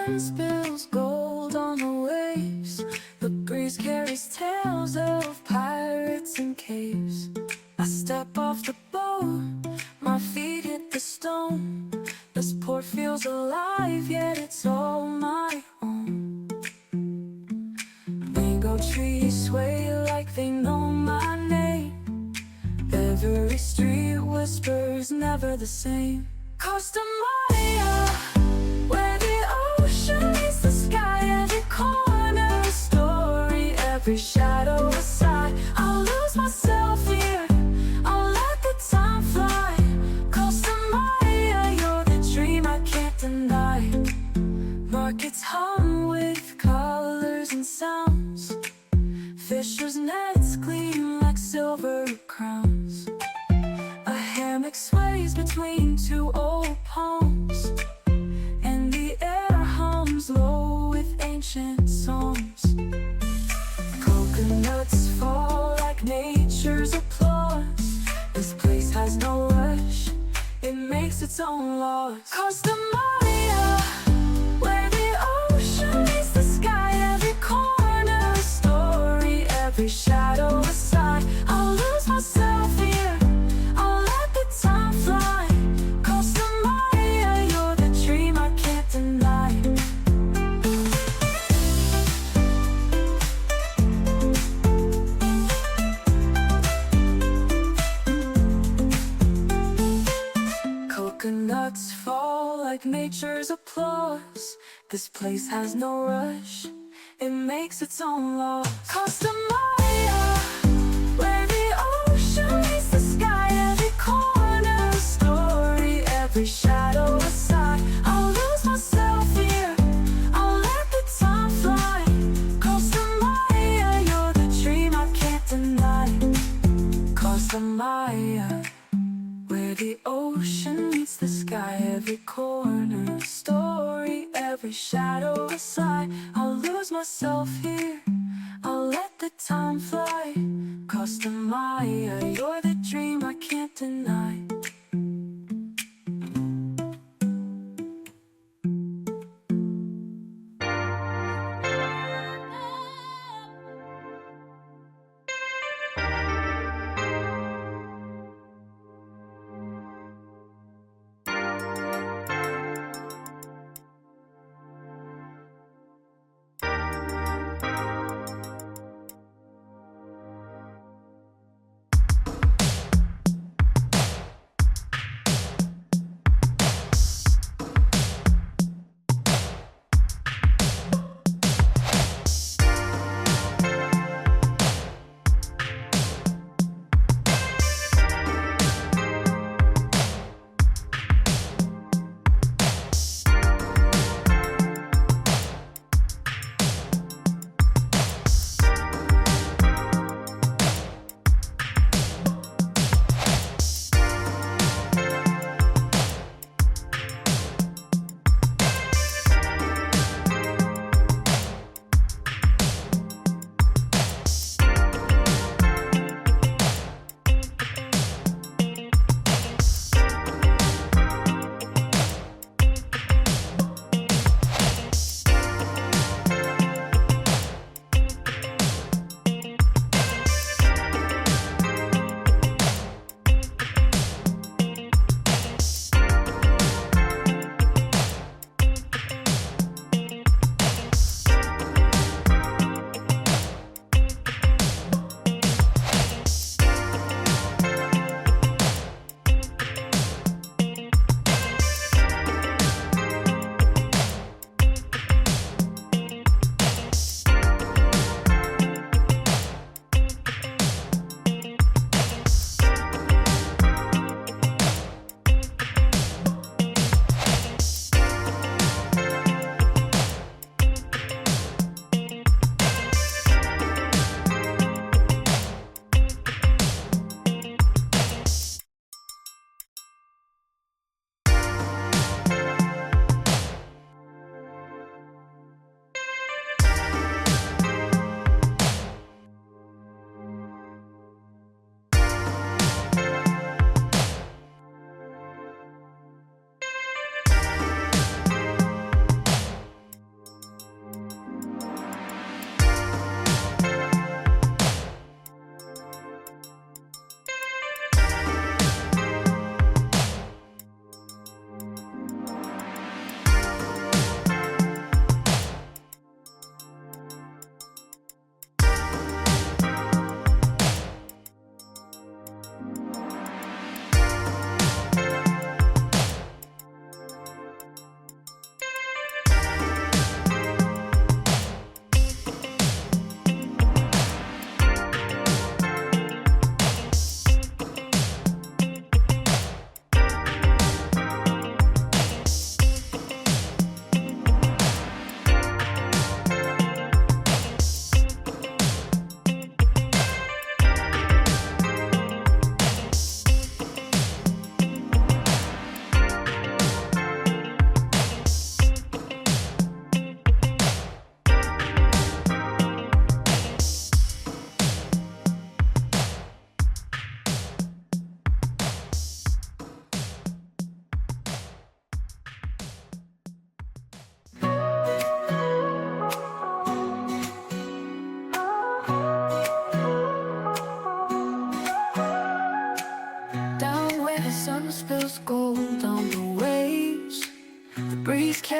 sand spills gold on the waves. The breeze carries tales of pirates and caves. I step off the boat, my feet hit the stone. This port feels alive, yet it's all my own. Mango trees sway like they know my name. Every street whispers, never the same. Costa Maya, where the ocean meets the sky. Every corner a story, every shadow a sigh. I'll lose myself here, I'll let the time fly. Costa Maya, you're the dream I can't deny. Markets hum with colors and sounds. Fishers' nets gleam like silver crowns. A hammock sways between two old palms, and the air hums low with ancient songs. Coconuts fall like nature's applause. This place has no rush, it makes its own laws. Costa Maya, where the ocean meets the sky. Every corner a story, every shadow a sigh. I'll lose myself here, I'll let the time fly. Costa Maya, you're the dream I can't deny. Coconuts fall like nature's applause. This place has no rush, it makes its own laws. Costa Maya, where the ocean meets the sky. Every corner a story, every shadow a sigh. I'll lose myself here, I'll let the time fly. Costa Maya, you're the dream I can't deny. Costa Maya, where the ocean meets the sky. Every corner a story, every shadow a sigh. I'll lose myself here, I'll let the time fly. Costa Maya, you're the dream I can't deny.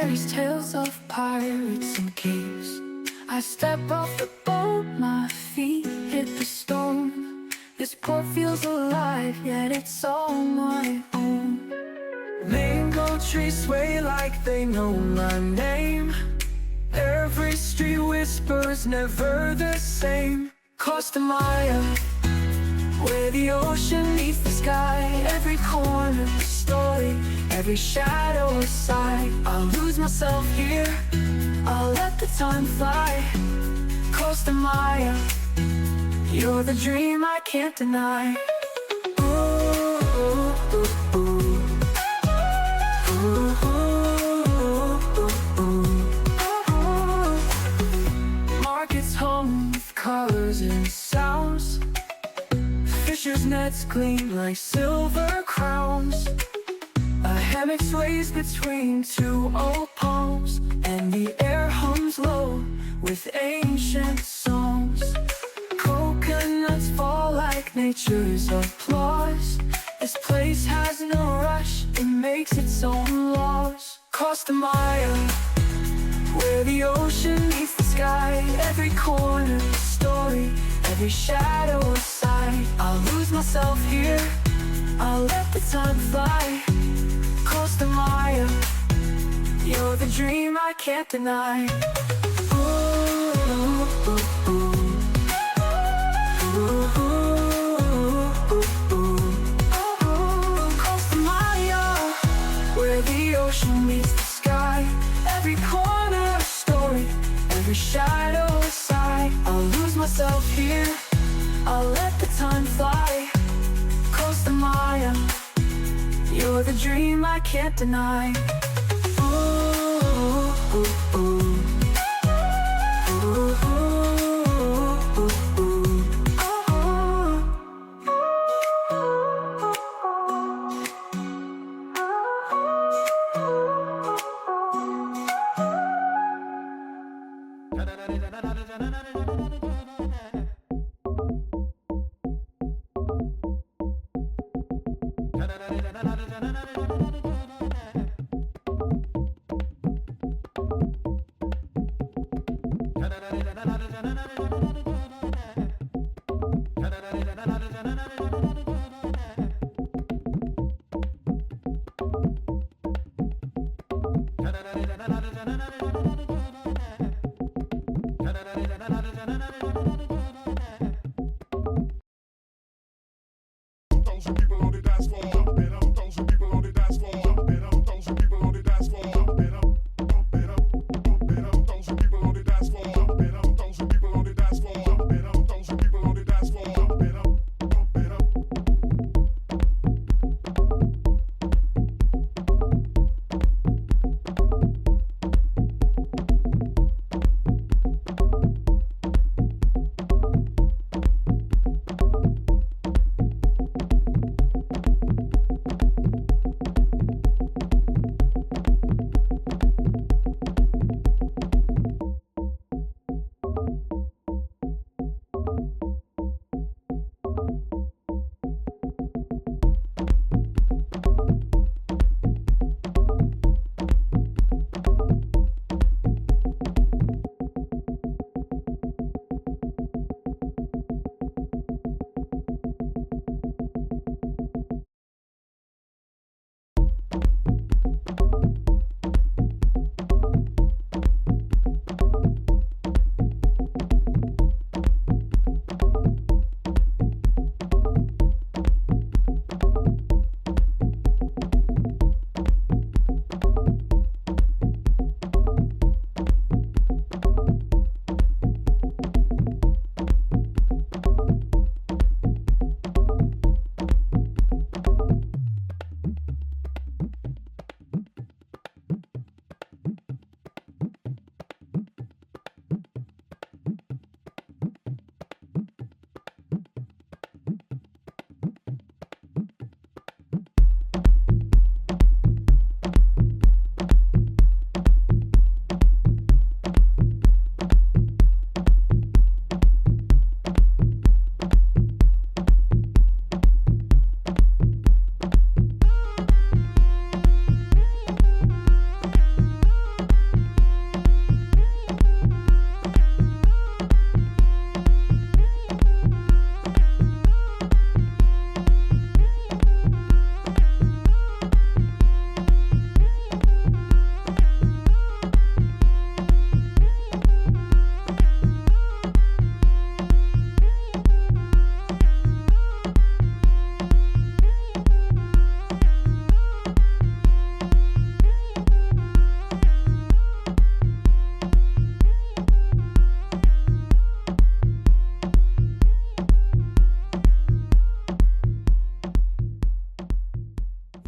carries tales of pirates and caves. I step off the boat, my feet hit the stone. This port feels alive, yet it's all my own. Mango trees sway like they know my name. Every street whispers, never the same. Costa Maya, where the ocean meets the sky. Every corner a story, every shadow a sigh. I'll lose myself here, I'll let the time fly. Costa Maya, you're the dream I can't deny. Ooh, ooh, ooh, ooh. Ooh, ooh, ooh. Markets hum with colors and sounds. Fishers' nets gleam like silver crowns. A hammock sways between two old palms, and the air hums low with ancient songs. Coconuts fall like nature's applause. This place has no rush, it makes its own laws. Costa Maya, where the ocean meets the sky. Every corner a story, every shadow a sigh. I'll lose myself here, I'll let the time fly. Costa Maya, you're the dream I can't deny. Ooh, ooh, ooh, ooh. Ooh, ooh, ooh, ooh. Costa Maya, where the ocean meets the sky. Every corner a story, every shadow a sigh. I'll lose myself here, I'll let the time fly. Costa Maya, you're the dream I can't deny. Ooh, ooh, ooh. Ooh, ooh, ooh, ooh. Thousand people on the dance floor, jump it up. Thousand people on the dance floor, jump it up. Thousand people on the dance floor, jump it up, pump it up, pump it up. Thousand people on the dance floor, jump it up. Thousand people on the dance floor, jump it up. Thousand people on the dance floor, jump it up, pump it up.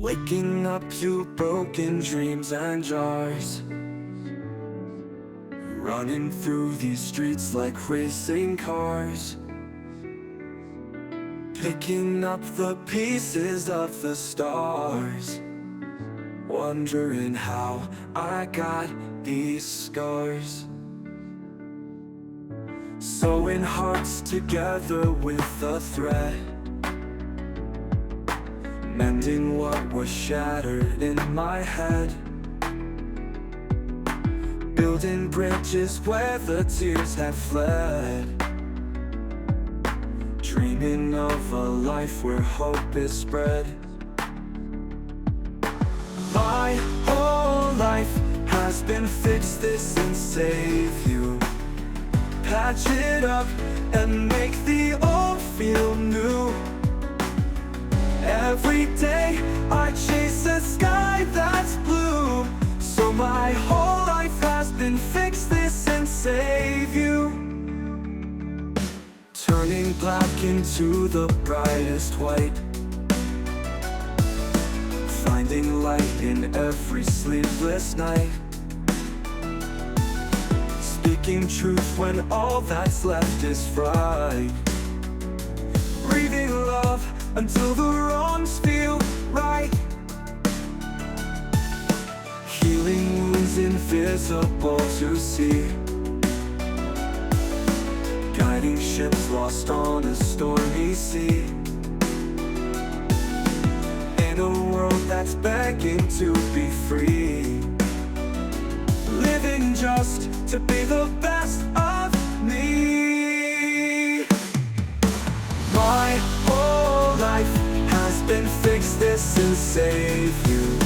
Waking up to broken dreams and jars, running through these streets like racing cars, picking up the pieces of the stars, wondering how I got these scars. Sewing hearts together with a thread, mending what was shattered in my head, building bridges where the tears had fled, dreaming of a life where hope is spread. My whole life has been fix this and save you, patch it up and make the old feel new. Every day I chase a sky that's blue, so my whole life has been fix this and save you, turning black into the brightest white, finding light in every sleepless night, speaking truth when all that's left is fright, breathing love until the wrongs feel right, healing wounds invisible to see, guiding ships lost on a stormy sea, in a world that's begging to be free, living just to be the best of me. My whole life has been fix this and save you,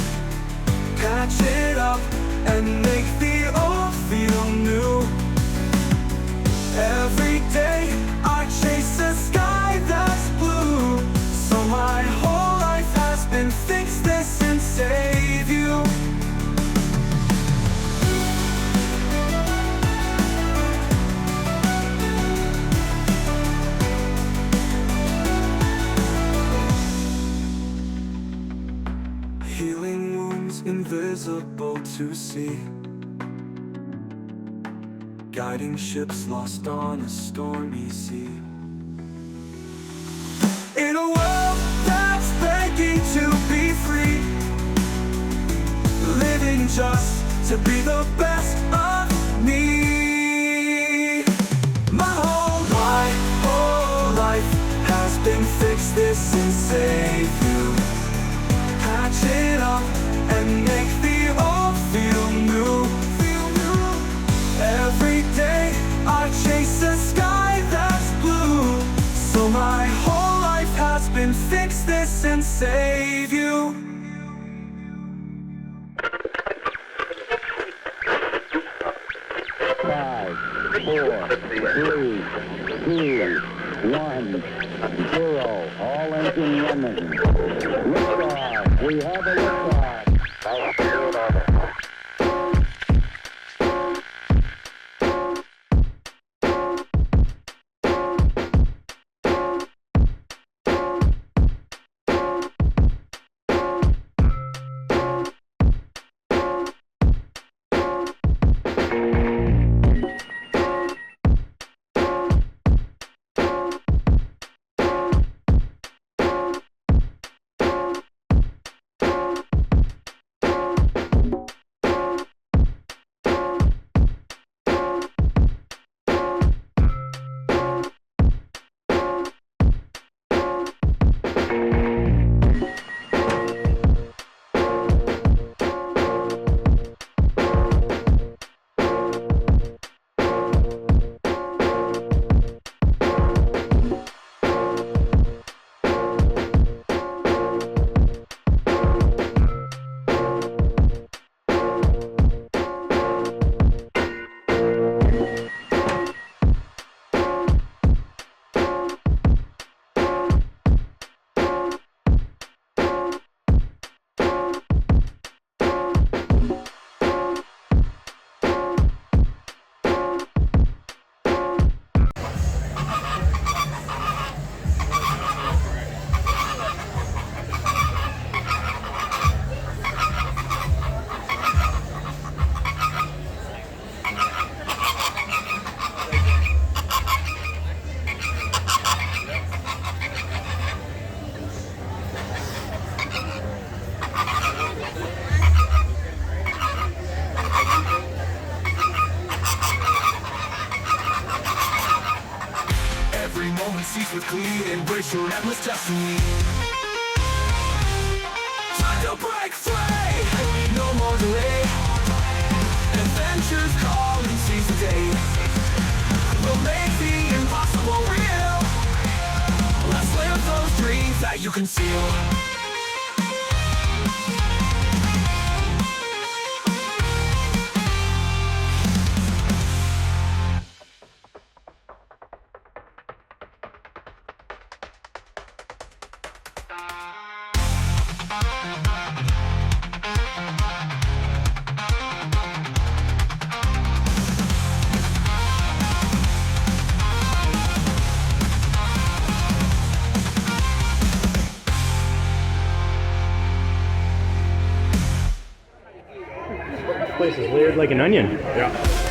patch it up and make the old feel new. Every day I chase a sky that's blue, so my whole life has been fix this and save you. Healing wounds invisible to see, guiding ships lost on a stormy sea, in a world that's begging to be free, living just to be the best of me. My whole life has been fix this and save you, patch it up and make the old feel new. Every day I chase a sky that's blue, so my whole life has been fix this and save you. Five, four, three, two, 1, 0. All engine running. Liftoff. We have a liftoff. perfectly, embrace your endless destiny. Time to break free, no more delay. Adventures call and seize the day. We'll make the impossible real. Let's live those dreams that you conceal. This place is layered like an onion. Yeah.